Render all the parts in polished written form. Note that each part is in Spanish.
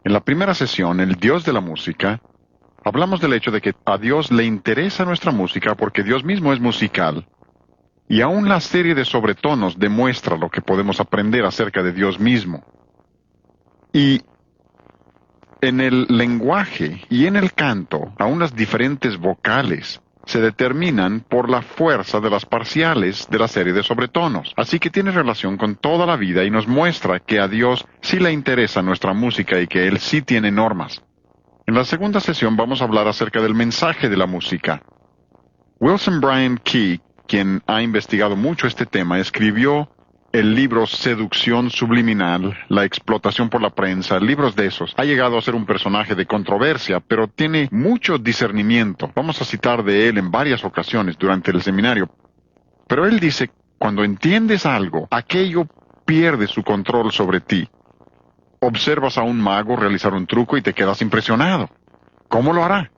En la primera sesión, el Dios de la música, hablamos del hecho de que a Dios le interesa nuestra música porque Dios mismo es musical. Y aún la serie de sobretonos demuestra lo que podemos aprender acerca de Dios mismo. Y en el lenguaje y en el canto, aún las diferentes vocales se determinan por la fuerza de las parciales de la serie de sobretonos. Así que tiene relación con toda la vida y nos muestra que a Dios sí le interesa nuestra música y que Él sí tiene normas. En la segunda sesión vamos a hablar acerca del mensaje de la música. Wilson Bryan Key, quien ha investigado mucho este tema, escribió el libro Seducción Subliminal, La explotación por la prensa, libros de esos. Ha llegado a ser un personaje de controversia, pero tiene mucho discernimiento. Vamos a citar de él en varias ocasiones durante el seminario. Pero él dice, cuando entiendes algo, aquello pierde su control sobre ti. Observas a un mago realizar un truco y te quedas impresionado. ¿Cómo lo hará?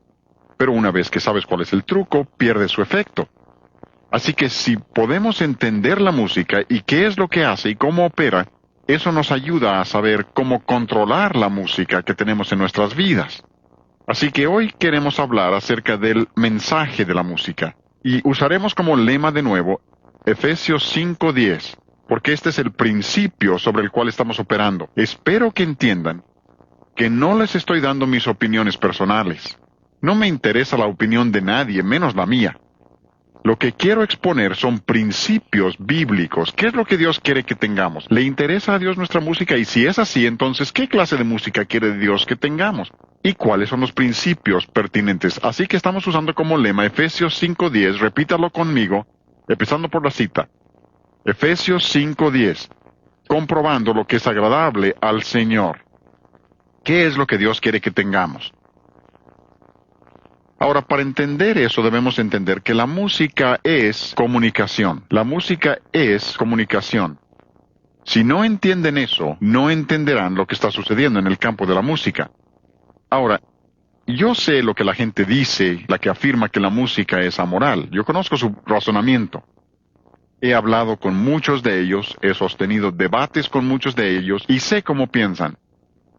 Pero una vez que sabes cuál es el truco, pierde su efecto. Así que si podemos entender la música y qué es lo que hace y cómo opera, eso nos ayuda a saber cómo controlar la música que tenemos en nuestras vidas. Así que hoy queremos hablar acerca del mensaje de la música. Y usaremos como lema de nuevo Efesios 5:10, porque este es el principio sobre el cual estamos operando. Espero que entiendan que no les estoy dando mis opiniones personales. No me interesa la opinión de nadie, menos la mía. Lo que quiero exponer son principios bíblicos. ¿Qué es lo que Dios quiere que tengamos? ¿Le interesa a Dios nuestra música? Y si es así, entonces, ¿qué clase de música quiere Dios que tengamos? ¿Y cuáles son los principios pertinentes? Así que estamos usando como lema Efesios 5:10. Repítalo conmigo, empezando por la cita. Efesios 5:10. Comprobando lo que es agradable al Señor. ¿Qué es lo que Dios quiere que tengamos? Ahora, para entender eso debemos entender que la música es comunicación. La música es comunicación. Si no entienden eso, no entenderán lo que está sucediendo en el campo de la música. Ahora, yo sé lo que la gente dice, la que afirma que la música es amoral. Yo conozco su razonamiento. He hablado con muchos de ellos, he sostenido debates con muchos de ellos y sé cómo piensan.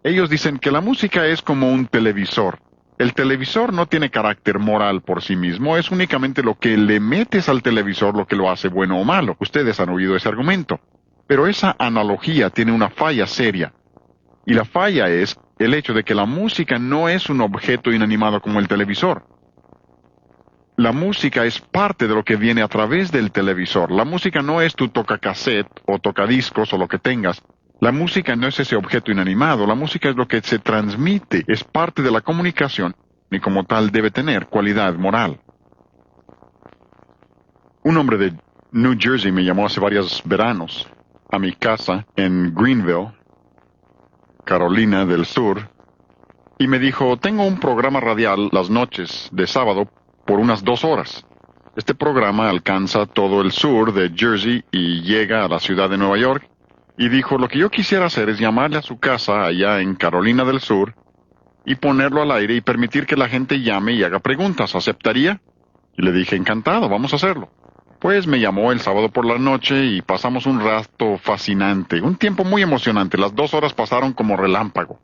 Ellos dicen que la música es como un televisor. El televisor no tiene carácter moral por sí mismo, es únicamente lo que le metes al televisor lo que lo hace bueno o malo. Ustedes han oído ese argumento. Pero esa analogía tiene una falla seria. Y la falla es el hecho de que la música no es un objeto inanimado como el televisor. La música es parte de lo que viene a través del televisor. La música no es tu tocacassette o tocadiscos o lo que tengas. La música no es ese objeto inanimado, la música es lo que se transmite, es parte de la comunicación y como tal debe tener cualidad moral. Un hombre de New Jersey me llamó hace varios veranos a mi casa en Greenville, Carolina del Sur, y me dijo, tengo un programa radial las noches de sábado por unas 2 horas. Este programa alcanza todo el sur de Jersey y llega a la ciudad de Nueva York. Y dijo, lo que yo quisiera hacer es llamarle a su casa allá en Carolina del Sur y ponerlo al aire y permitir que la gente llame y haga preguntas. ¿Aceptaría? Y le dije, encantado, vamos a hacerlo. Pues me llamó el sábado por la noche y pasamos un rato fascinante, un tiempo muy emocionante. Las 2 horas pasaron como relámpago.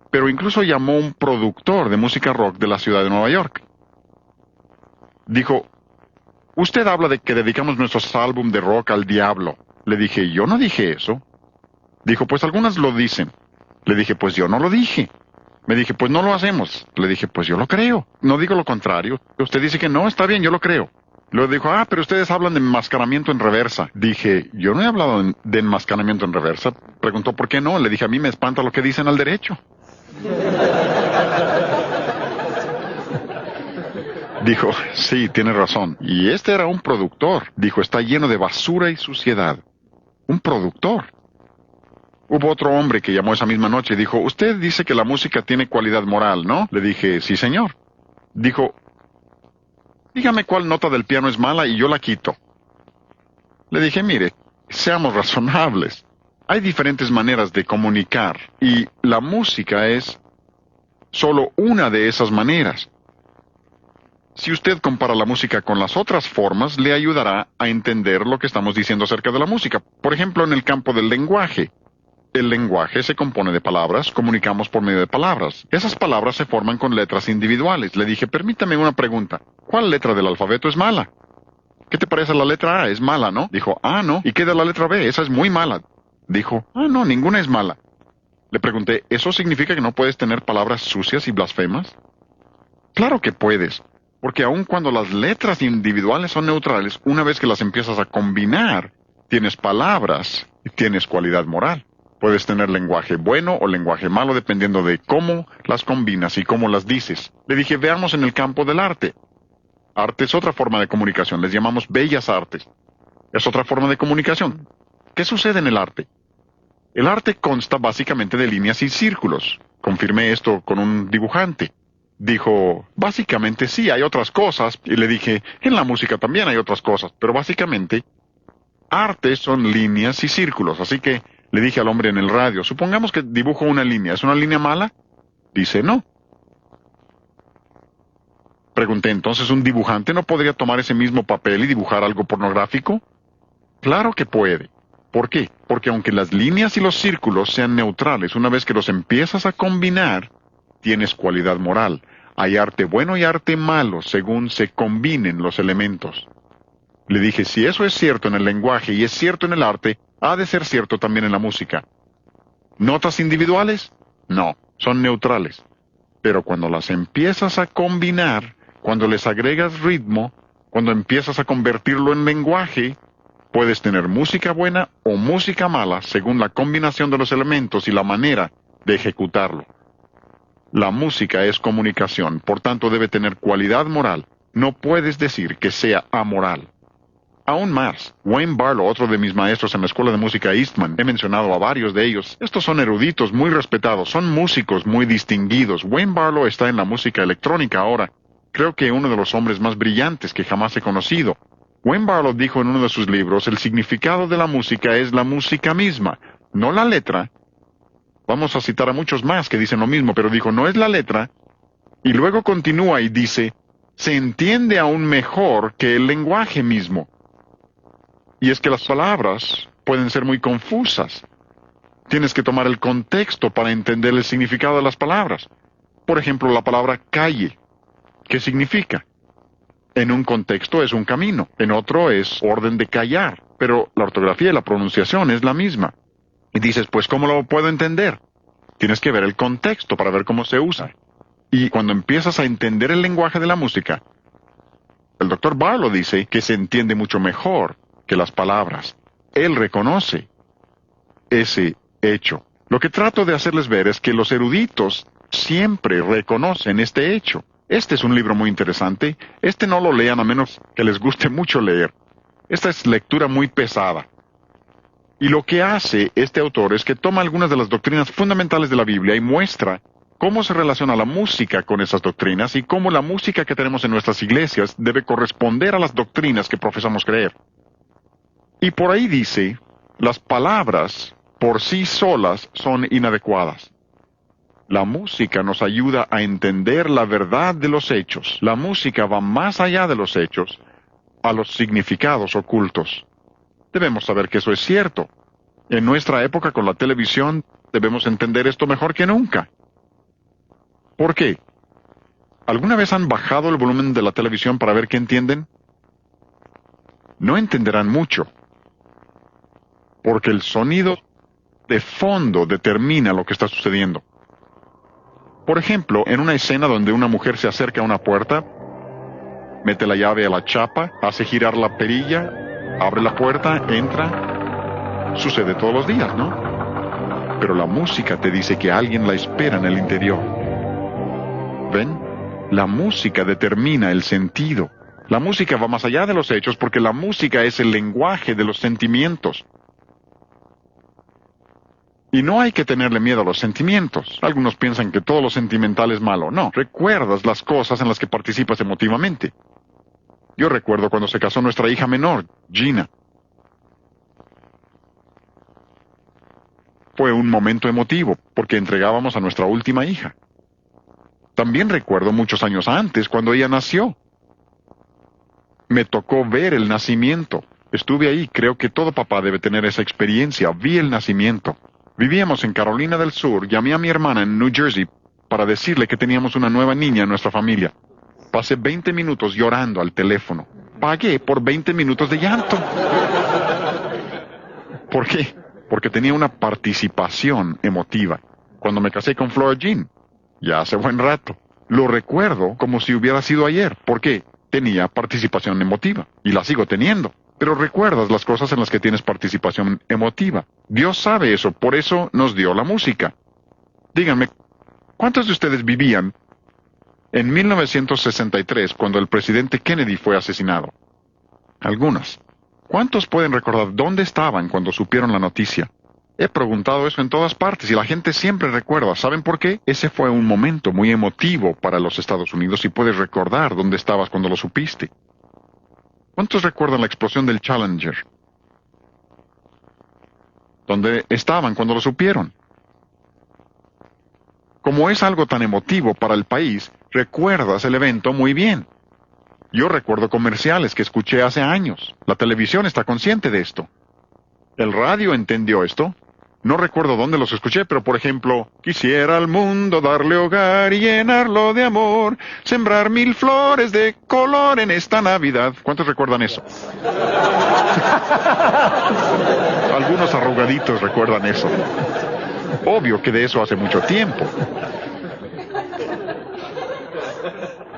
Pero incluso llamó un productor de música rock de la ciudad de Nueva York. Dijo, usted habla de que dedicamos nuestros álbumes de rock al diablo. Le dije, yo no dije eso. Dijo, pues algunas lo dicen. Le dije, pues yo no lo dije. Me dije, pues no lo hacemos. Le dije, pues yo lo creo. No digo lo contrario. Usted dice que no, está bien, yo lo creo. Luego dijo, pero ustedes hablan de enmascaramiento en reversa. Dije, yo no he hablado de enmascaramiento en reversa. Preguntó, ¿por qué no? Le dije, a mí me espanta lo que dicen al derecho. Dijo, sí, tiene razón. Y este era un productor. Dijo, está lleno de basura y suciedad. Un productor. Hubo otro hombre que llamó esa misma noche y dijo, usted dice que la música tiene cualidad moral, ¿no? Le dije, sí, señor. Dijo, dígame cuál nota del piano es mala y yo la quito. Le dije, mire, seamos razonables. Hay diferentes maneras de comunicar y la música es solo una de esas maneras. Si usted compara la música con las otras formas, le ayudará a entender lo que estamos diciendo acerca de la música. Por ejemplo, en el campo del lenguaje. El lenguaje se compone de palabras, comunicamos por medio de palabras. Esas palabras se forman con letras individuales. Le dije, permítame una pregunta. ¿Cuál letra del alfabeto es mala? ¿Qué te parece la letra A? Es mala, ¿no? Dijo, ah, no. ¿Y qué de la letra B? Esa es muy mala. Dijo, ah, no, ninguna es mala. Le pregunté, ¿eso significa que no puedes tener palabras sucias y blasfemas? Claro que puedes, porque aun cuando las letras individuales son neutrales, una vez que las empiezas a combinar, tienes palabras y tienes cualidad moral. Puedes tener lenguaje bueno o lenguaje malo dependiendo de cómo las combinas y cómo las dices. Le dije, veamos en el campo del arte. Arte es otra forma de comunicación, les llamamos bellas artes. Es otra forma de comunicación. ¿Qué sucede en el arte? El arte consta básicamente de líneas y círculos. Confirmé esto con un dibujante. Dijo, básicamente sí, hay otras cosas. Y le dije, en la música también hay otras cosas, pero básicamente, arte son líneas y círculos. Así que le dije al hombre en el radio, supongamos que dibujo una línea. ¿Es una línea mala? Dice, no. Pregunté, ¿entonces un dibujante no podría tomar ese mismo papel y dibujar algo pornográfico? Claro que puede. ¿Por qué? Porque aunque las líneas y los círculos sean neutrales, una vez que los empiezas a combinar, tienes cualidad moral. Hay arte bueno y arte malo según se combinen los elementos. Le dije, si eso es cierto en el lenguaje y es cierto en el arte, ha de ser cierto también en la música. ¿Notas individuales? No, son neutrales. Pero cuando las empiezas a combinar, cuando les agregas ritmo, cuando empiezas a convertirlo en lenguaje, puedes tener música buena o música mala según la combinación de los elementos y la manera de ejecutarlo. La música es comunicación, por tanto debe tener cualidad moral. No puedes decir que sea amoral. Aún más, Wayne Barlow, otro de mis maestros en la Escuela de Música Eastman, he mencionado a varios de ellos. Estos son eruditos muy respetados, son músicos muy distinguidos. Wayne Barlow está en la música electrónica ahora. Creo que uno de los hombres más brillantes que jamás he conocido. Wayne Barlow dijo en uno de sus libros, el significado de la música es la música misma, no la letra. Vamos a citar a muchos más que dicen lo mismo, pero dijo, no es la letra. Y luego continúa y dice, se entiende aún mejor que el lenguaje mismo. Y es que las palabras pueden ser muy confusas. Tienes que tomar el contexto para entender el significado de las palabras. Por ejemplo, la palabra calle. ¿Qué significa? En un contexto es un camino, en otro es orden de callar, pero la ortografía y la pronunciación es la misma. Y dices, pues, ¿cómo lo puedo entender? Tienes que ver el contexto para ver cómo se usa. Y cuando empiezas a entender el lenguaje de la música, el Dr. Barlow dice que se entiende mucho mejor que las palabras. Él reconoce ese hecho. Lo que trato de hacerles ver es que los eruditos siempre reconocen este hecho. Este es un libro muy interesante. Este no lo lean a menos que les guste mucho leer. Esta es lectura muy pesada. Y lo que hace este autor es que toma algunas de las doctrinas fundamentales de la Biblia y muestra cómo se relaciona la música con esas doctrinas y cómo la música que tenemos en nuestras iglesias debe corresponder a las doctrinas que profesamos creer. Y por ahí dice, las palabras por sí solas son inadecuadas. La música nos ayuda a entender la verdad de los hechos. La música va más allá de los hechos, a los significados ocultos. Debemos saber que eso es cierto. En nuestra época con la televisión debemos entender esto mejor que nunca. ¿Por qué? ¿Alguna vez han bajado el volumen de la televisión para ver qué entienden? No entenderán mucho. Porque el sonido de fondo determina lo que está sucediendo. Por ejemplo, en una escena donde una mujer se acerca a una puerta, mete la llave a la chapa, hace girar la perilla, abre la puerta, entra. Sucede todos los días, ¿no? Pero la música te dice que alguien la espera en el interior. ¿Ven? La música determina el sentido. La música va más allá de los hechos porque la música es el lenguaje de los sentimientos. Y no hay que tenerle miedo a los sentimientos. Algunos piensan que todo lo sentimental es malo. No, recuerdas las cosas en las que participas emotivamente. Yo recuerdo cuando se casó nuestra hija menor, Gina. Fue un momento emotivo, porque entregábamos a nuestra última hija. También recuerdo muchos años antes, cuando ella nació. Me tocó ver el nacimiento. Estuve ahí, creo que todo papá debe tener esa experiencia. Vi el nacimiento. Vivíamos en Carolina del Sur, llamé a mi hermana en New Jersey para decirle que teníamos una nueva niña en nuestra familia. Pasé 20 minutos llorando al teléfono. Pagué por 20 minutos de llanto. ¿Por qué? Porque tenía una participación emotiva. Cuando me casé con Flora Jean, ya hace buen rato, lo recuerdo como si hubiera sido ayer. ¿Por qué? Tenía participación emotiva, y la sigo teniendo. Pero recuerdas las cosas en las que tienes participación emotiva. Dios sabe eso, por eso nos dio la música. Díganme, ¿cuántos de ustedes vivían en 1963 cuando el presidente Kennedy fue asesinado? Algunos. ¿Cuántos pueden recordar dónde estaban cuando supieron la noticia? He preguntado eso en todas partes y la gente siempre recuerda. ¿Saben por qué? Ese fue un momento muy emotivo para los Estados Unidos y puedes recordar dónde estabas cuando lo supiste. ¿Cuántos recuerdan la explosión del Challenger? ¿Dónde estaban cuando lo supieron? Como es algo tan emotivo para el país, recuerdas el evento muy bien. Yo recuerdo comerciales que escuché hace años. La televisión está consciente de esto. El radio entendió esto. No recuerdo dónde los escuché, pero por ejemplo, quisiera al mundo darle hogar y llenarlo de amor, sembrar 1000 flores de color en esta Navidad. ¿Cuántos recuerdan eso? Algunos arrugaditos recuerdan eso. Obvio que de eso hace mucho tiempo.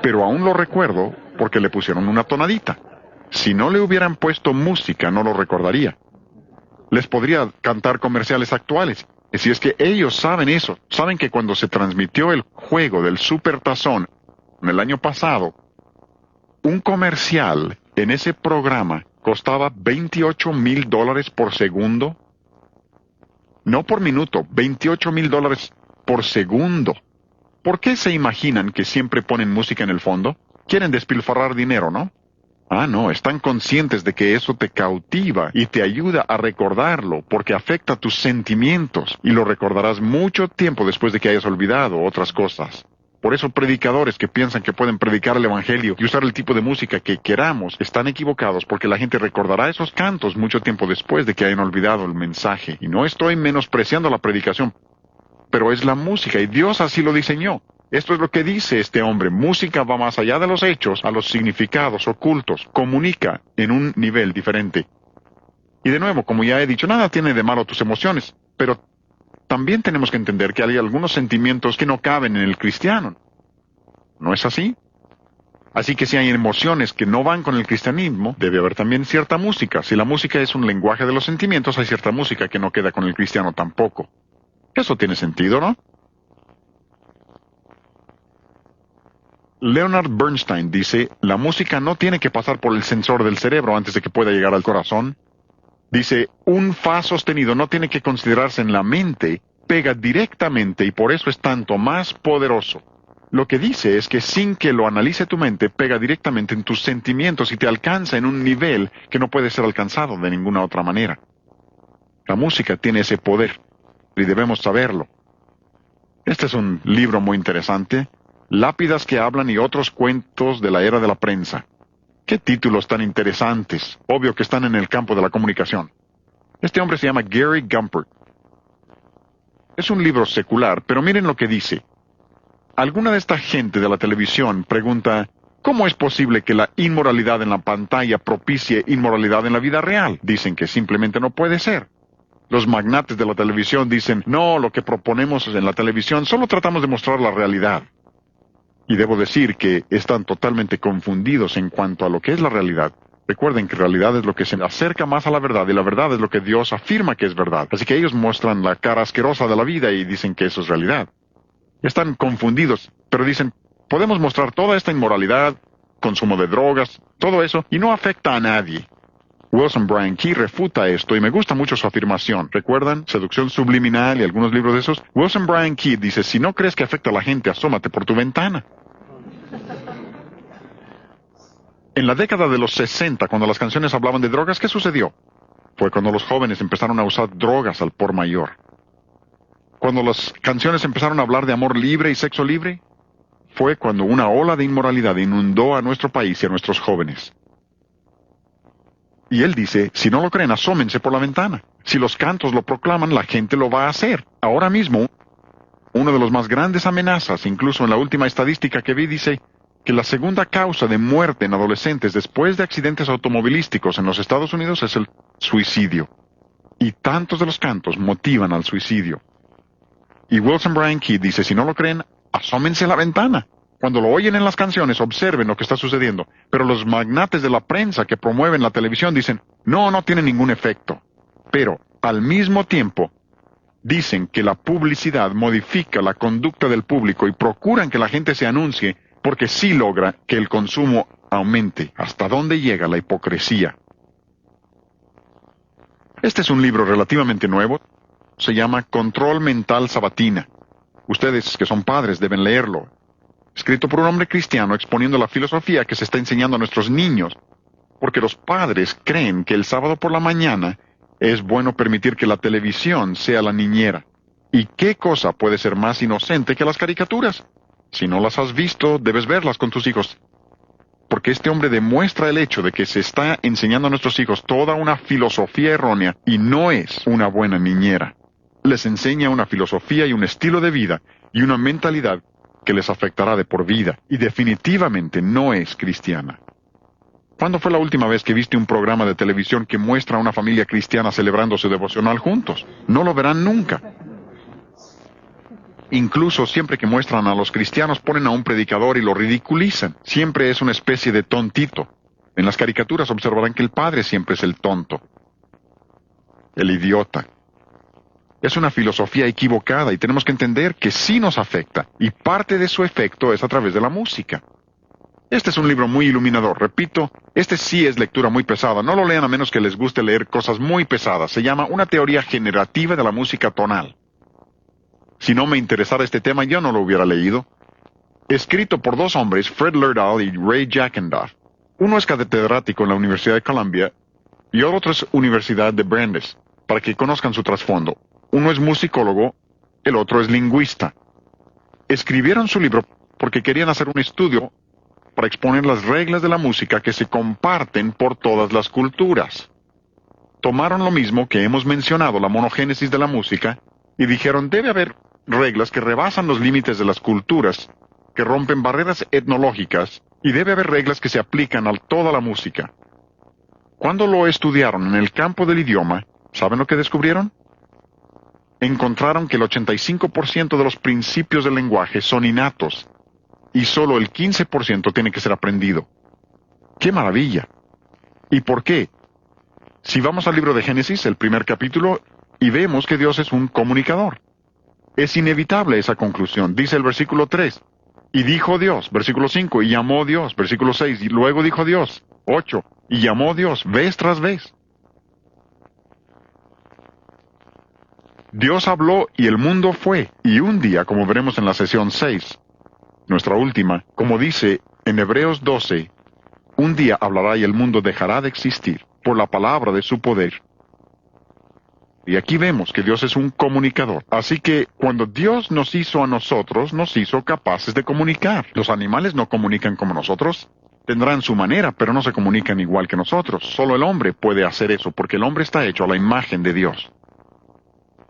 Pero aún lo recuerdo porque le pusieron una tonadita. Si no le hubieran puesto música, no lo recordaría. Les podría cantar comerciales actuales. Y si es que ellos saben eso, saben que cuando se transmitió el juego del Supertazón el año pasado, un comercial en ese programa costaba $28,000 por segundo. No por minuto, $28,000 por segundo. ¿Por qué se imaginan que siempre ponen música en el fondo? Quieren despilfarrar dinero, ¿no? Ah, no, están conscientes de que eso te cautiva y te ayuda a recordarlo porque afecta tus sentimientos y lo recordarás mucho tiempo después de que hayas olvidado otras cosas. Por eso predicadores que piensan que pueden predicar el evangelio y usar el tipo de música que queramos están equivocados porque la gente recordará esos cantos mucho tiempo después de que hayan olvidado el mensaje. Y no estoy menospreciando la predicación, pero es la música y Dios así lo diseñó. Esto es lo que dice este hombre. Música va más allá de los hechos, a los significados ocultos. Comunica en un nivel diferente. Y de nuevo, como ya he dicho, nada tiene de malo tus emociones, pero también tenemos que entender que hay algunos sentimientos que no caben en el cristiano. ¿No es así? Así que si hay emociones que no van con el cristianismo, debe haber también cierta música. Si la música es un lenguaje de los sentimientos, hay cierta música que no queda con el cristiano tampoco. Eso tiene sentido, ¿no? Leonard Bernstein dice, la música no tiene que pasar por el sensor del cerebro antes de que pueda llegar al corazón. Dice, un fa sostenido no tiene que considerarse en la mente, pega directamente y por eso es tanto más poderoso. Lo que dice es que sin que lo analice tu mente, pega directamente en tus sentimientos y te alcanza en un nivel que no puede ser alcanzado de ninguna otra manera. La música tiene ese poder y debemos saberlo. Este es un libro muy interesante. Lápidas que hablan y otros cuentos de la era de la prensa. ¡Qué títulos tan interesantes! Obvio que están en el campo de la comunicación. Este hombre se llama Gary Gumpert. Es un libro secular, pero miren lo que dice. Alguna de esta gente de la televisión pregunta, ¿cómo es posible que la inmoralidad en la pantalla propicie inmoralidad en la vida real? Dicen que simplemente no puede ser. Los magnates de la televisión dicen, no, lo que proponemos en la televisión solo tratamos de mostrar la realidad. Y debo decir que están totalmente confundidos en cuanto a lo que es la realidad. Recuerden que realidad es lo que se acerca más a la verdad y la verdad es lo que Dios afirma que es verdad. Así que ellos muestran la cara asquerosa de la vida y dicen que eso es realidad. Están confundidos, pero dicen, podemos mostrar toda esta inmoralidad, consumo de drogas, todo eso, y no afecta a nadie. Wilson Bryan Key refuta esto y me gusta mucho su afirmación. ¿Recuerdan? Seducción subliminal y algunos libros de esos. Wilson Bryan Key dice, si no crees que afecta a la gente, asómate por tu ventana. En la década de los 60, cuando las canciones hablaban de drogas, ¿qué sucedió? Fue cuando los jóvenes empezaron a usar drogas al por mayor. Cuando las canciones empezaron a hablar de amor libre y sexo libre, fue cuando una ola de inmoralidad inundó a nuestro país y a nuestros jóvenes. Y él dice, si no lo creen, asómense por la ventana. Si los cantos lo proclaman, la gente lo va a hacer. Ahora mismo, uno de los más grandes amenazas, incluso en la última estadística que vi, dice que la segunda causa de muerte en adolescentes después de accidentes automovilísticos en los Estados Unidos es el suicidio. Y tantos de los cantos motivan al suicidio. Y Wilson Bryan Kidd dice, si no lo creen, asómense a la ventana. Cuando lo oyen en las canciones, observen lo que está sucediendo. Pero los magnates de la prensa que promueven la televisión dicen, no tiene ningún efecto. Pero, al mismo tiempo, dicen que la publicidad modifica la conducta del público y procuran que la gente se anuncie porque sí logra que el consumo aumente. ¿Hasta dónde llega la hipocresía? Este es un libro relativamente nuevo. Se llama Control Mental Sabatina. Ustedes que son padres deben leerlo. Escrito por un hombre cristiano exponiendo la filosofía que se está enseñando a nuestros niños. Porque los padres creen que el sábado por la mañana es bueno permitir que la televisión sea la niñera. ¿Y qué cosa puede ser más inocente que las caricaturas? Si no las has visto, debes verlas con tus hijos. Porque este hombre demuestra el hecho de que se está enseñando a nuestros hijos toda una filosofía errónea y no es una buena niñera. Les enseña una filosofía y un estilo de vida y una mentalidad que les afectará de por vida y definitivamente no es cristiana. ¿Cuándo fue la última vez que viste un programa de televisión que muestra a una familia cristiana celebrando su devocional juntos? No lo verán nunca. Incluso siempre que muestran a los cristianos ponen a un predicador y lo ridiculizan. Siempre es una especie de tontito. En las caricaturas observarán que el padre siempre es el tonto, el idiota. Es una filosofía equivocada y tenemos que entender que sí nos afecta, y parte de su efecto es a través de la música. Este es un libro muy iluminador. Repito, este sí es lectura muy pesada. No lo lean a menos que les guste leer cosas muy pesadas. Se llama Una teoría generativa de la música tonal. Si no me interesara este tema, yo no lo hubiera leído. Escrito por dos hombres, Fred Lerdahl y Ray Jackendoff. Uno es catedrático en la Universidad de Columbia y otro es Universidad de Brandeis, para que conozcan su trasfondo. Uno es musicólogo, el otro es lingüista. Escribieron su libro porque querían hacer un estudio para exponer las reglas de la música que se comparten por todas las culturas. Tomaron lo mismo que hemos mencionado, la monogénesis de la música, y dijeron, debe haber reglas que rebasan los límites de las culturas, que rompen barreras etnológicas, y debe haber reglas que se aplican a toda la música. Cuando lo estudiaron en el campo del idioma, ¿saben lo que descubrieron? Encontraron que el 85% de los principios del lenguaje son innatos, y solo el 15% tiene que ser aprendido. ¡Qué maravilla! ¿Y por qué? Si vamos al libro de Génesis, el primer capítulo, y vemos que Dios es un comunicador. Es inevitable esa conclusión. Dice el versículo 3. Y dijo Dios, versículo 5, y llamó Dios, versículo 6, y luego dijo Dios, 8, y llamó Dios, vez tras vez. Dios habló y el mundo fue, y un día, como veremos en la sesión 6, nuestra última, como dice en Hebreos 12, un día hablará y el mundo dejará de existir por la palabra de su poder. Y aquí vemos que Dios es un comunicador. Así que cuando Dios nos hizo a nosotros, nos hizo capaces de comunicar. Los animales no comunican como nosotros. Tendrán su manera, pero no se comunican igual que nosotros. Solo el hombre puede hacer eso, porque el hombre está hecho a la imagen de Dios.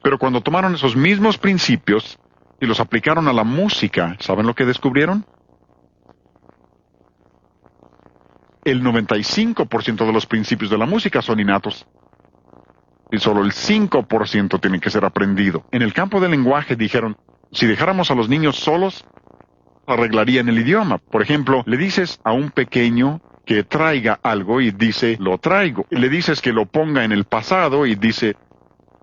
Pero cuando tomaron esos mismos principios y los aplicaron a la música, ¿saben lo que descubrieron? El 95% de los principios de la música son innatos. Y solo el 5% tiene que ser aprendido. En el campo del lenguaje dijeron, si dejáramos a los niños solos, arreglarían el idioma. Por ejemplo, le dices a un pequeño que traiga algo y dice, lo traigo. Y le dices que lo ponga en el pasado y dice,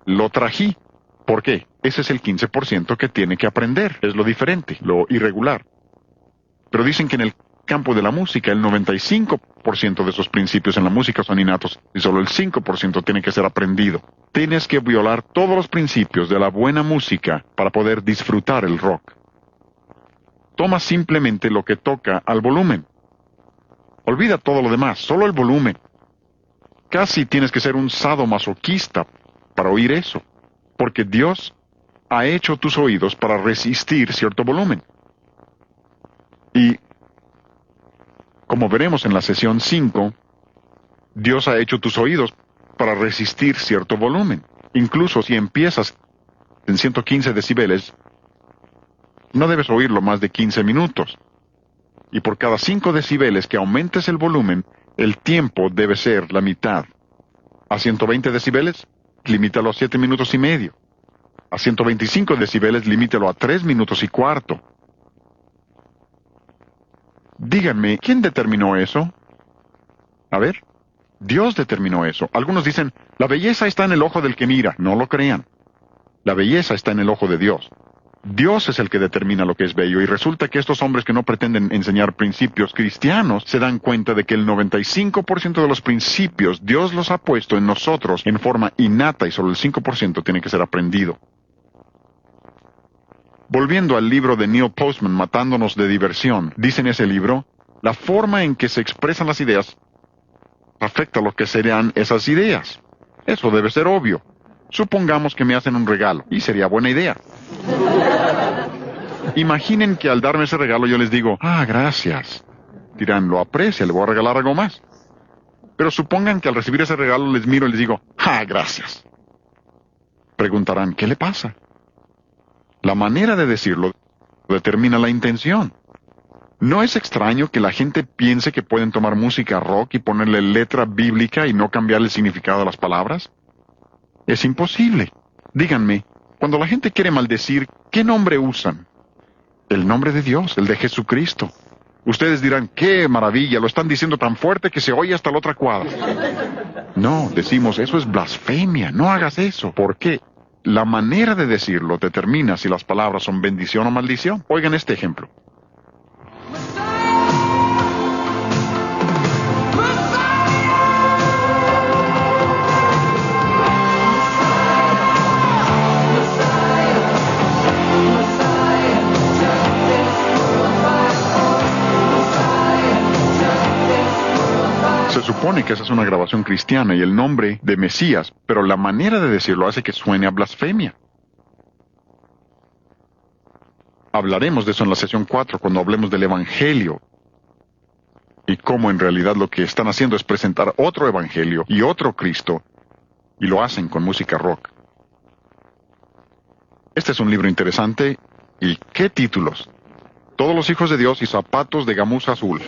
lo trají. ¿Por qué? Ese es el 15% que tiene que aprender. Es lo diferente, lo irregular. Pero dicen que en el campo de la música, el 95% de esos principios en la música son innatos y solo el 5% tiene que ser aprendido. Tienes que violar todos los principios de la buena música para poder disfrutar el rock. Toma simplemente lo que toca al volumen. Olvida todo lo demás, solo el volumen. Casi tienes que ser un sadomasoquista para oír eso, porque Dios ha hecho tus oídos para resistir cierto volumen. Y como veremos en la sesión 5, Dios ha hecho tus oídos para resistir cierto volumen. Incluso si empiezas en 115 decibeles, no debes oírlo más de 15 minutos. Y por cada 5 decibeles que aumentes el volumen, el tiempo debe ser la mitad. A 120 decibeles, limítalo a 7 minutos y medio. A 125 decibeles, limítalo a 3 minutos y cuarto. Díganme, ¿quién determinó eso? A ver, Dios determinó eso. Algunos dicen, la belleza está en el ojo del que mira. No lo crean. La belleza está en el ojo de Dios. Dios es el que determina lo que es bello, y resulta que estos hombres que no pretenden enseñar principios cristianos se dan cuenta de que el 95% de los principios Dios los ha puesto en nosotros en forma innata y solo el 5% tiene que ser aprendido. Volviendo al libro de Neil Postman, Matándonos de diversión, dice en ese libro, la forma en que se expresan las ideas afecta lo que serán esas ideas. Eso debe ser obvio. Supongamos que me hacen un regalo, y sería buena idea. Imaginen que al darme ese regalo yo les digo, gracias. Dirán, lo aprecia, le voy a regalar algo más. Pero supongan que al recibir ese regalo les miro y les digo, gracias. Preguntarán, ¿qué le pasa? La manera de decirlo determina la intención. ¿No es extraño que la gente piense que pueden tomar música rock y ponerle letra bíblica y no cambiar el significado de las palabras? Es imposible. Díganme, cuando la gente quiere maldecir, ¿qué nombre usan? El nombre de Dios, el de Jesucristo. Ustedes dirán, ¡qué maravilla! Lo están diciendo tan fuerte que se oye hasta la otra cuadra. No, decimos, eso es blasfemia. No hagas eso. ¿Por qué? La manera de decirlo determina si las palabras son bendición o maldición. Oigan este ejemplo. Se supone que esa es una grabación cristiana y el nombre de Mesías, pero la manera de decirlo hace que suene a blasfemia. Hablaremos de eso en la sesión 4 cuando hablemos del Evangelio y cómo en realidad lo que están haciendo es presentar otro Evangelio y otro Cristo, y lo hacen con música rock. Este es un libro interesante, y ¿qué títulos? Todos los hijos de Dios y zapatos de gamuza azul.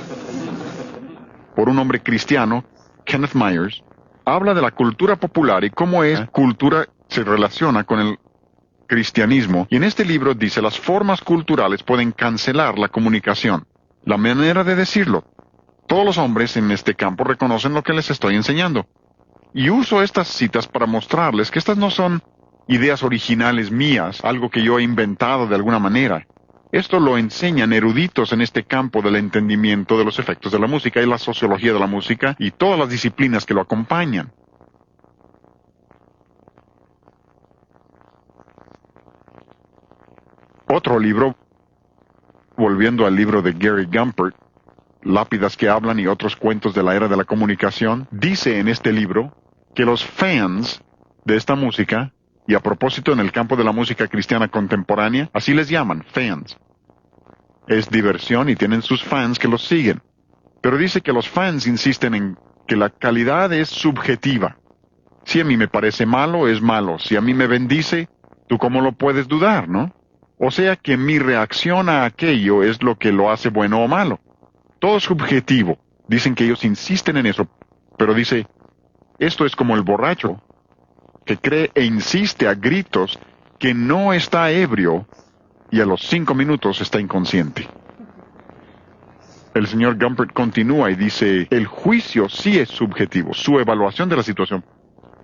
Por un hombre cristiano, Kenneth Myers, habla de la cultura popular y cómo esa cultura se relaciona con el cristianismo, y en este libro dice las formas culturales pueden cancelar la comunicación. La manera de decirlo. Todos los hombres en este campo reconocen lo que les estoy enseñando. Y uso estas citas para mostrarles que estas no son ideas originales mías, algo que yo he inventado de alguna manera. Esto lo enseñan eruditos en este campo del entendimiento de los efectos de la música y la sociología de la música y todas las disciplinas que lo acompañan. Otro libro, volviendo al libro de Gary Gumpert, Lápidas que hablan y otros cuentos de la era de la comunicación, dice en este libro que los fans de esta música, y a propósito en el campo de la música cristiana contemporánea, así les llaman, fans. Es diversión y tienen sus fans que los siguen. Pero dice que los fans insisten en que la calidad es subjetiva. Si a mí me parece malo, es malo. Si a mí me bendice, ¿tú cómo lo puedes dudar, no? O sea que mi reacción a aquello es lo que lo hace bueno o malo. Todo es subjetivo. Dicen que ellos insisten en eso. Pero dice, esto es como el borracho que cree e insiste a gritos que no está ebrio y a los 5 minutos está inconsciente. El señor Gumpert continúa y dice, el juicio sí es subjetivo, su evaluación de la situación,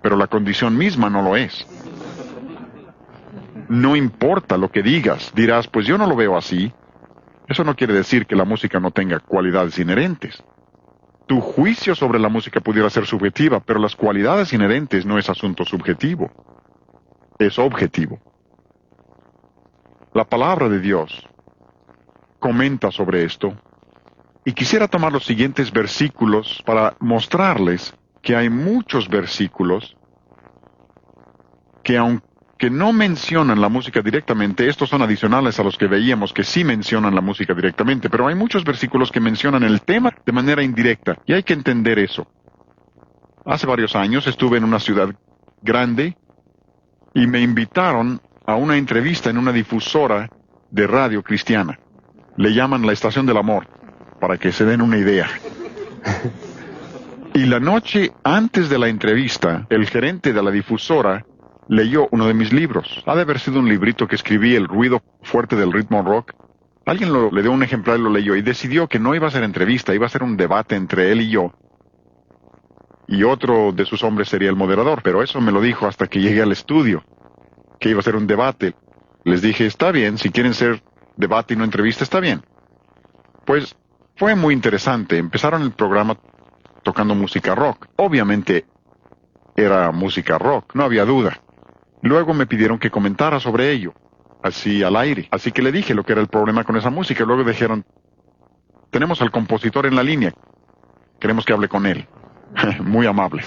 pero la condición misma no lo es. No importa lo que digas, dirás, pues yo no lo veo así. Eso no quiere decir que la música no tenga cualidades inherentes. Tu juicio sobre la música pudiera ser subjetiva, pero las cualidades inherentes no es asunto subjetivo. Es objetivo. La palabra de Dios comenta sobre esto, y quisiera tomar los siguientes versículos para mostrarles que hay muchos versículos que aunque no mencionan la música directamente, estos son adicionales a los que veíamos que sí mencionan la música directamente, pero hay muchos versículos que mencionan el tema de manera indirecta, y hay que entender eso. Hace varios años estuve en una ciudad grande, y me invitaron a una entrevista en una difusora de radio cristiana. Le llaman la Estación del Amor, para que se den una idea. Y la noche antes de la entrevista, el gerente de la difusora leyó uno de mis libros. Ha de haber sido un librito que escribí, El ruido fuerte del ritmo rock. Alguien le dio un ejemplar y lo leyó, y decidió que no iba a ser entrevista, iba a ser un debate entre él y yo. Y otro de sus hombres sería el moderador, pero eso me lo dijo hasta que llegué al estudio, que iba a ser un debate. Les dije, está bien, si quieren ser debate y no entrevista, está bien. Pues fue muy interesante. Empezaron el programa tocando música rock. Obviamente era música rock, no había duda. Luego me pidieron que comentara sobre ello, así al aire. Así que le dije lo que era el problema con esa música. Luego dijeron, tenemos al compositor en la línea, queremos que hable con él. Muy amable.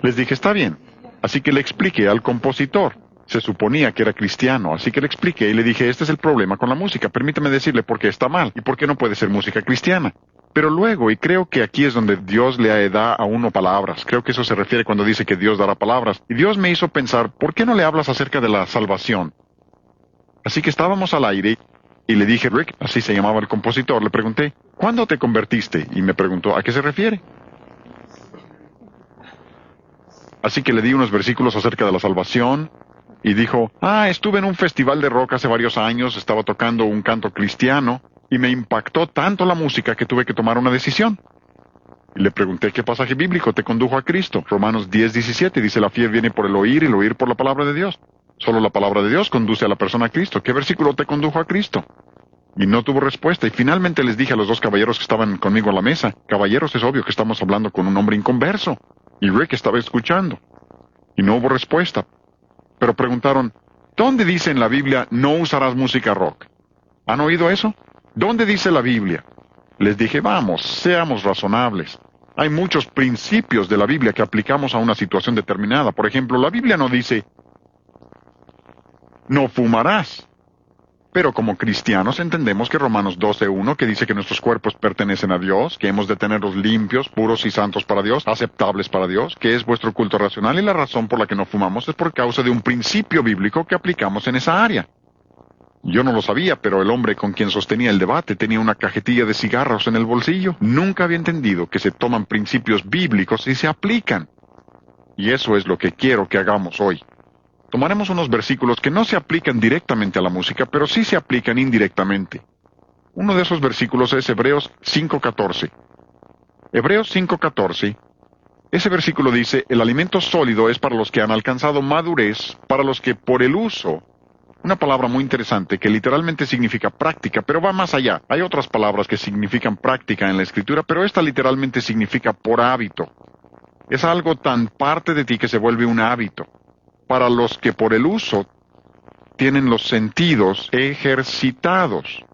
Les dije, está bien. Así que le expliqué al compositor. Se suponía que era cristiano, así que le expliqué y le dije, este es el problema con la música, permítame decirle por qué está mal y por qué no puede ser música cristiana. Pero luego, y creo que aquí es donde Dios le da a uno palabras, creo que eso se refiere cuando dice que Dios dará palabras, y Dios me hizo pensar, ¿por qué no le hablas acerca de la salvación? Así que estábamos al aire y le dije, Rick, así se llamaba el compositor, le pregunté, ¿cuándo te convertiste? Y me preguntó, ¿a qué se refiere? Así que le di unos versículos acerca de la salvación, y dijo, estuve en un festival de rock hace varios años, estaba tocando un canto cristiano, y me impactó tanto la música que tuve que tomar una decisión. Y le pregunté, ¿qué pasaje bíblico te condujo a Cristo? Romanos 10:17 dice, la fe viene por el oír y el oír por la palabra de Dios. Solo la palabra de Dios conduce a la persona a Cristo. ¿Qué versículo te condujo a Cristo? Y no tuvo respuesta, y finalmente les dije a los dos caballeros que estaban conmigo en la mesa, caballeros, es obvio que estamos hablando con un hombre inconverso. Y Rick estaba escuchando. Y no hubo respuesta. Pero preguntaron, ¿dónde dice en la Biblia no usarás música rock? ¿Han oído eso? ¿Dónde dice la Biblia? Les dije, vamos, seamos razonables. Hay muchos principios de la Biblia que aplicamos a una situación determinada. Por ejemplo, la Biblia no dice, no fumarás. Pero como cristianos entendemos que Romanos 12:1, que dice que nuestros cuerpos pertenecen a Dios, que hemos de tenerlos limpios, puros y santos para Dios, aceptables para Dios, que es vuestro culto racional, y la razón por la que no fumamos es por causa de un principio bíblico que aplicamos en esa área. Yo no lo sabía, pero el hombre con quien sostenía el debate tenía una cajetilla de cigarros en el bolsillo. Nunca había entendido que se toman principios bíblicos y se aplican. Y eso es lo que quiero que hagamos hoy. Tomaremos unos versículos que no se aplican directamente a la música, pero sí se aplican indirectamente. Uno de esos versículos es Hebreos 5:14. Hebreos 5:14. Ese versículo dice, el alimento sólido es para los que han alcanzado madurez, para los que por el uso, una palabra muy interesante que literalmente significa práctica, pero va más allá. Hay otras palabras que significan práctica en la Escritura, pero esta literalmente significa por hábito. Es algo tan parte de ti que se vuelve un hábito. Para los que por el uso tienen los sentidos ejercitados.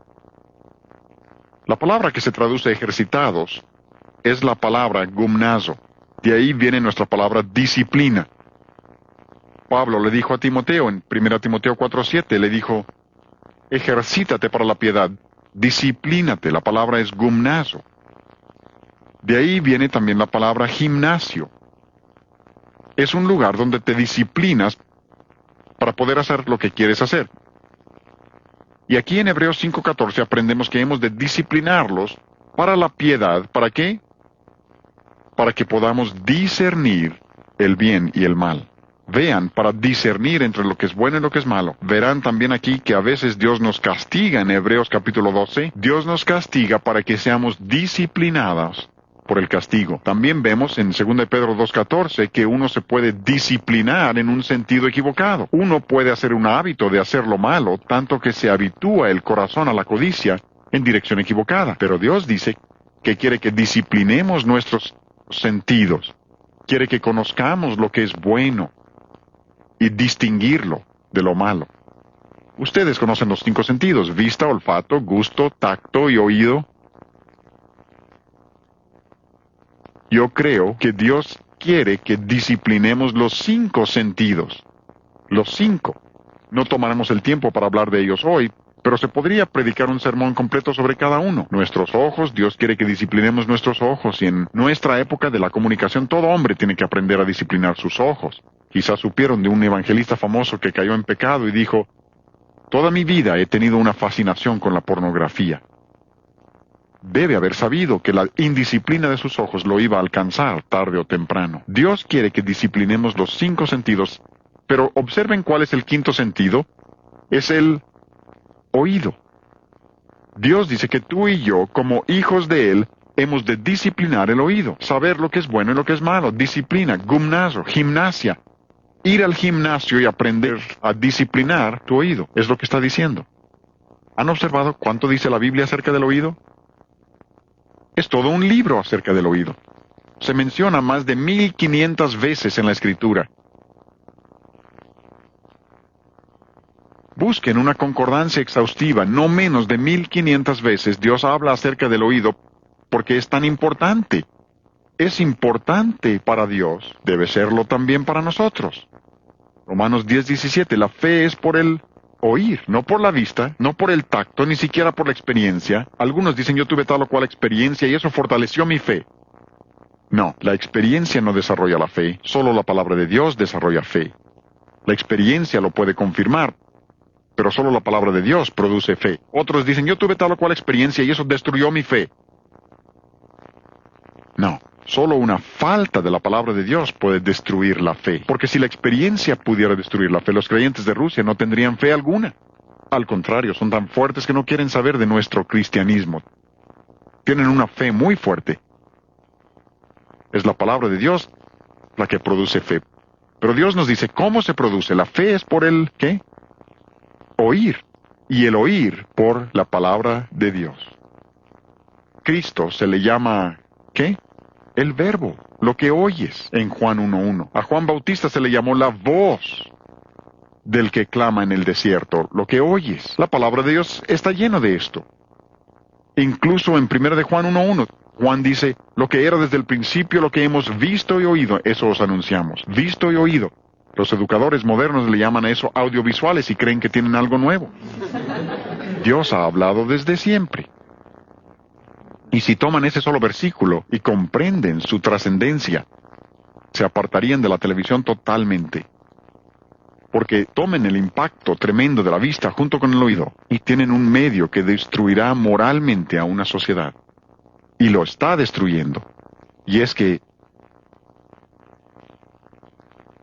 La palabra que se traduce ejercitados es la palabra gumnazo. De ahí viene nuestra palabra disciplina. Pablo le dijo a Timoteo en 1 Timoteo 4:7, le dijo, ejercítate para la piedad, disciplínate, la palabra es gumnazo. De ahí viene también la palabra gimnasio. Es un lugar donde te disciplinas para poder hacer lo que quieres hacer. Y aquí en Hebreos 5:14 aprendemos que hemos de disciplinarlos para la piedad. ¿Para qué? Para que podamos discernir el bien y el mal. Vean, para discernir entre lo que es bueno y lo que es malo. Verán también aquí que a veces Dios nos castiga en Hebreos capítulo 12. Dios nos castiga para que seamos disciplinados por el castigo. También vemos en 2 Pedro 2:14 que uno se puede disciplinar en un sentido equivocado. Uno puede hacer un hábito de hacer lo malo, tanto que se habitúa el corazón a la codicia en dirección equivocada. Pero Dios dice que quiere que disciplinemos nuestros sentidos. Quiere que conozcamos lo que es bueno y distinguirlo de lo malo. Ustedes conocen los 5 sentidos: vista, olfato, gusto, tacto y oído. Yo creo que Dios quiere que disciplinemos los 5 sentidos. Los 5. No tomaremos el tiempo para hablar de ellos hoy, Pero se podría predicar un sermón completo sobre cada uno. Nuestros ojos, Dios quiere que disciplinemos nuestros ojos, y en nuestra época de la comunicación todo hombre tiene que aprender a disciplinar sus ojos. Quizás supieron de un evangelista famoso que cayó en pecado y dijo: toda mi vida he tenido una fascinación con la pornografía. Debe haber sabido que la indisciplina de sus ojos lo iba a alcanzar tarde o temprano. Dios quiere que disciplinemos los 5 sentidos, pero observen cuál es el quinto sentido. Es el oído. Dios dice que tú y yo, como hijos de Él, hemos de disciplinar el oído, saber lo que es bueno y lo que es malo. Disciplina, gimnasio, gimnasia. Ir al gimnasio y aprender a disciplinar tu oído, es lo que está diciendo. ¿Han observado cuánto dice la Biblia acerca del oído? Es todo un libro acerca del oído. Se menciona más de 1500 veces en la Escritura. Busquen una concordancia exhaustiva. No menos de 1500 veces Dios habla acerca del oído porque es tan importante. Es importante para Dios, debe serlo también para nosotros. Romanos 10:17, la fe es por el oír, no por la vista, no por el tacto, ni siquiera por la experiencia. Algunos dicen: yo tuve tal o cual experiencia y eso fortaleció mi fe. No, la experiencia no desarrolla la fe, solo la palabra de Dios desarrolla fe. La experiencia lo puede confirmar, pero solo la palabra de Dios produce fe. Otros dicen: yo tuve tal o cual experiencia y eso destruyó mi fe. No, solo una falta de la palabra de Dios puede destruir la fe. Porque si la experiencia pudiera destruir la fe, los creyentes de Rusia no tendrían fe alguna. Al contrario, son tan fuertes que no quieren saber de nuestro cristianismo. Tienen una fe muy fuerte. Es la palabra de Dios la que produce fe. Pero Dios nos dice cómo se produce. La fe es por el, ¿qué? Oír. Y el oír por la palabra de Dios. Cristo se le llama, ¿qué? El verbo, lo que oyes en Juan 1:1. A Juan Bautista se le llamó la voz del que clama en el desierto, lo que oyes. La palabra de Dios está lleno de esto. Incluso en 1 de Juan 1:1, Juan dice: lo que era desde el principio, lo que hemos visto y oído, eso os anunciamos. Visto y oído. Los educadores modernos le llaman a eso audiovisuales y creen que tienen algo nuevo. Dios ha hablado desde siempre. Y si toman ese solo versículo y comprenden su trascendencia, se apartarían de la televisión totalmente. Porque tomen el impacto tremendo de la vista junto con el oído y tienen un medio que destruirá moralmente a una sociedad. Y lo está destruyendo. Y es que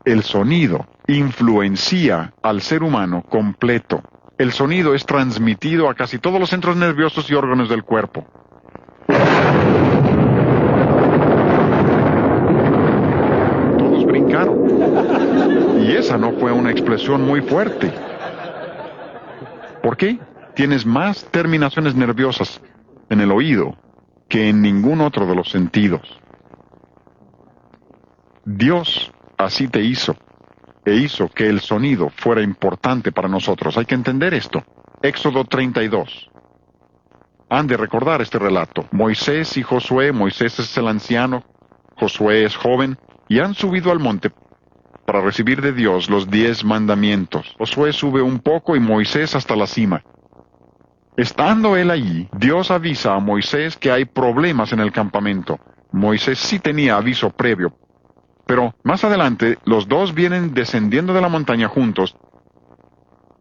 el sonido influencia al ser humano completo. El sonido es transmitido a casi todos los centros nerviosos y órganos del cuerpo. Todos brincaron. Y esa no fue una expresión muy fuerte. ¿Por qué? Tienes más terminaciones nerviosas en el oído que en ningún otro de los sentidos. Dios así te hizo, e hizo que el sonido fuera importante para nosotros. Hay que entender esto. Éxodo 32. Han de recordar este relato. Moisés y Josué, Moisés es el anciano, Josué es joven, y han subido al monte para recibir de Dios los 10 mandamientos. Josué sube un poco y Moisés hasta la cima. Estando él allí, Dios avisa a Moisés que hay problemas en el campamento. Moisés sí tenía aviso previo, pero más adelante los dos vienen descendiendo de la montaña juntos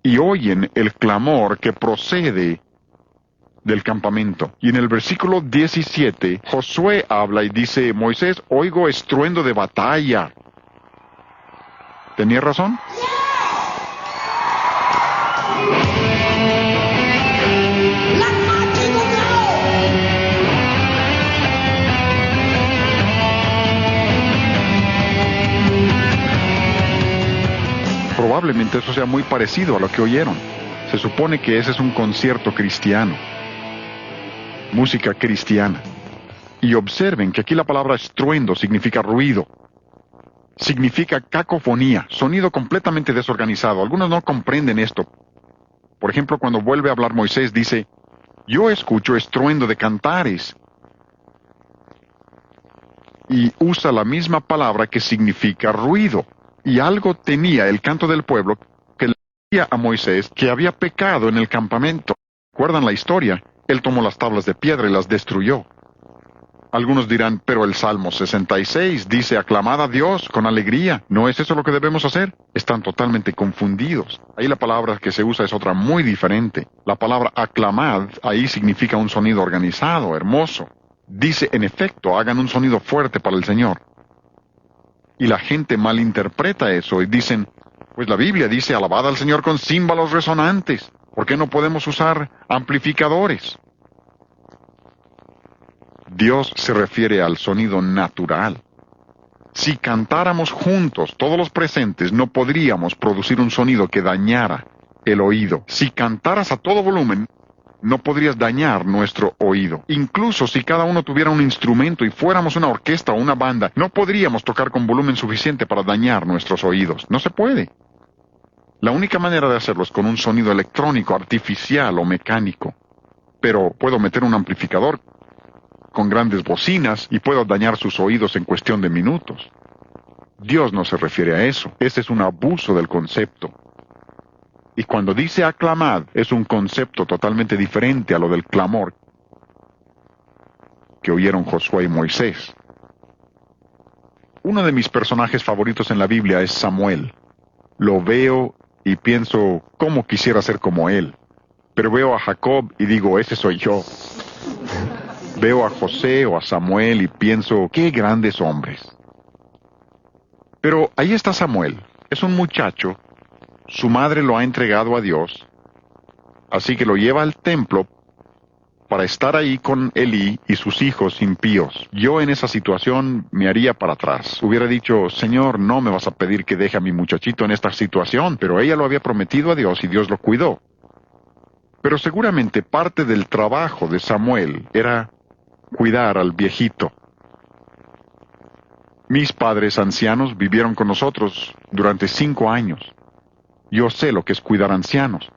y oyen el clamor que procede del campamento. Y en el versículo 17, Josué habla y dice: Moisés, oigo estruendo de batalla. ¿Tenía razón? Probablemente eso sea muy parecido a lo que oyeron. Se supone que ese es un concierto cristiano. Música cristiana. Y observen que aquí la palabra estruendo significa ruido. Significa cacofonía, sonido completamente desorganizado. Algunos no comprenden esto. Por ejemplo, cuando vuelve a hablar Moisés, dice: yo escucho estruendo de cantares. Y usa la misma palabra que significa ruido. Y algo tenía el canto del pueblo a Moisés que había pecado en el campamento. ¿Recuerdan la historia? Él tomó las tablas de piedra y las destruyó. Algunos dirán, pero el Salmo 66 dice, aclamad a Dios con alegría. ¿No es eso lo que debemos hacer? Están totalmente confundidos. Ahí la palabra que se usa es otra muy diferente. La palabra aclamad ahí significa un sonido organizado, hermoso. Dice, en efecto, hagan un sonido fuerte para el Señor. Y la gente malinterpreta eso y dicen, pues la Biblia dice, alabad al Señor con címbalos resonantes. ¿Por qué no podemos usar amplificadores? Dios se refiere al sonido natural. Si cantáramos juntos, todos los presentes, no podríamos producir un sonido que dañara el oído. Si cantaras a todo volumen, no podrías dañar nuestro oído. Incluso si cada uno tuviera un instrumento y fuéramos una orquesta o una banda, no podríamos tocar con volumen suficiente para dañar nuestros oídos. No se puede. La única manera de hacerlo es con un sonido electrónico, artificial o mecánico. Pero puedo meter un amplificador con grandes bocinas y puedo dañar sus oídos en cuestión de minutos. Dios no se refiere a eso. Ese es un abuso del concepto. Y cuando dice aclamad, es un concepto totalmente diferente a lo del clamor que oyeron Josué y Moisés. Uno de mis personajes favoritos en la Biblia es Samuel. Lo veo y pienso, ¿cómo quisiera ser como él? Pero veo a Jacob y digo, ese soy yo. Veo a José o a Samuel y pienso, qué grandes hombres. Pero ahí está Samuel. Es un muchacho. Su madre lo ha entregado a Dios. Así que lo lleva al templo para estar ahí con Elí y sus hijos impíos. Yo en esa situación me haría para atrás. Hubiera dicho, Señor, no me vas a pedir que deje a mi muchachito en esta situación, pero ella lo había prometido a Dios y Dios lo cuidó. Pero seguramente parte del trabajo de Samuel era cuidar al viejito. Mis padres ancianos vivieron con nosotros durante 5 años. Yo sé lo que es cuidar ancianos.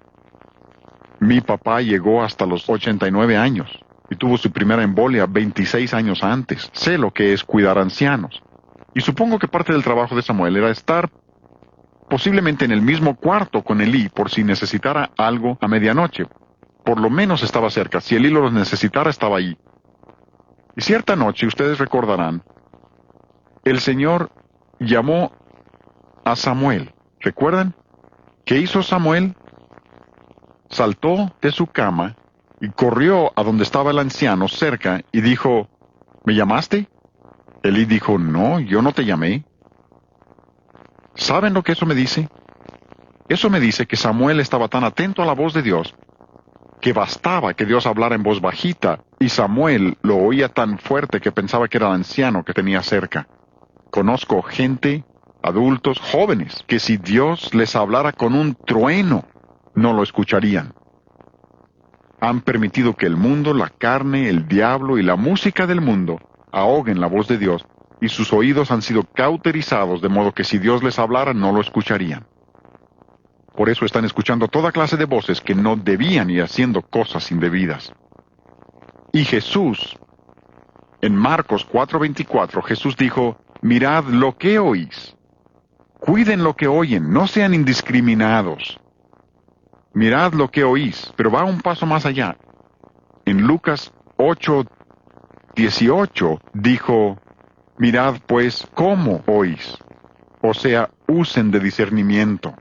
Mi papá llegó hasta los 89 años y tuvo su primera embolia 26 años antes. Sé lo que es cuidar ancianos. Y supongo que parte del trabajo de Samuel era estar posiblemente en el mismo cuarto con Elí por si necesitara algo a medianoche. Por lo menos estaba cerca. Si Elí lo necesitara, estaba ahí. Y cierta noche, ustedes recordarán, el Señor llamó a Samuel. ¿Recuerdan? ¿Qué hizo Samuel? Saltó de su cama y corrió a donde estaba el anciano cerca y dijo, ¿me llamaste? Elí dijo, no, yo no te llamé. ¿Saben lo que eso me dice? Eso me dice que Samuel estaba tan atento a la voz de Dios que bastaba que Dios hablara en voz bajita, y Samuel lo oía tan fuerte que pensaba que era el anciano que tenía cerca. Conozco gente, adultos, jóvenes, que si Dios les hablara con un trueno, no lo escucharían. Han permitido que el mundo, la carne, el diablo y la música del mundo ahoguen la voz de Dios, y sus oídos han sido cauterizados de modo que si Dios les hablara, no lo escucharían. Por eso están escuchando toda clase de voces que no debían y haciendo cosas indebidas. Y Jesús, en Marcos 4:24, Jesús dijo, mirad lo que oís. Cuiden lo que oyen, no sean indiscriminados. Mirad lo que oís, pero va un paso más allá. En Lucas 8:18 dijo, mirad pues cómo oís. O sea, usen de discernimiento.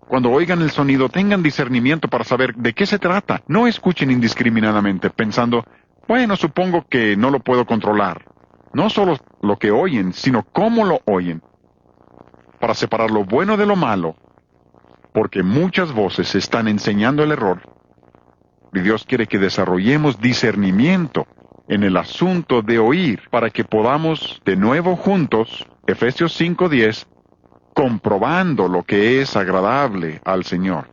Cuando oigan el sonido, tengan discernimiento para saber de qué se trata. No escuchen indiscriminadamente, pensando, bueno, supongo que no lo puedo controlar. No solo lo que oyen, sino cómo lo oyen. Para separar lo bueno de lo malo, porque muchas voces están enseñando el error. Y Dios quiere que desarrollemos discernimiento en el asunto de oír, para que podamos de nuevo juntos, Efesios 5:10, comprobando lo que es agradable al Señor.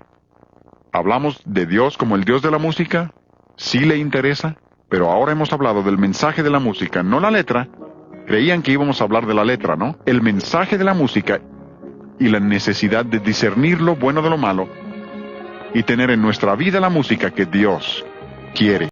¿Hablamos de Dios como el Dios de la música? ¿Sí le interesa? Pero ahora hemos hablado del mensaje de la música, no la letra. Creían que íbamos a hablar de la letra, ¿no? El mensaje de la música y la necesidad de discernir lo bueno de lo malo y tener en nuestra vida la música que Dios quiere.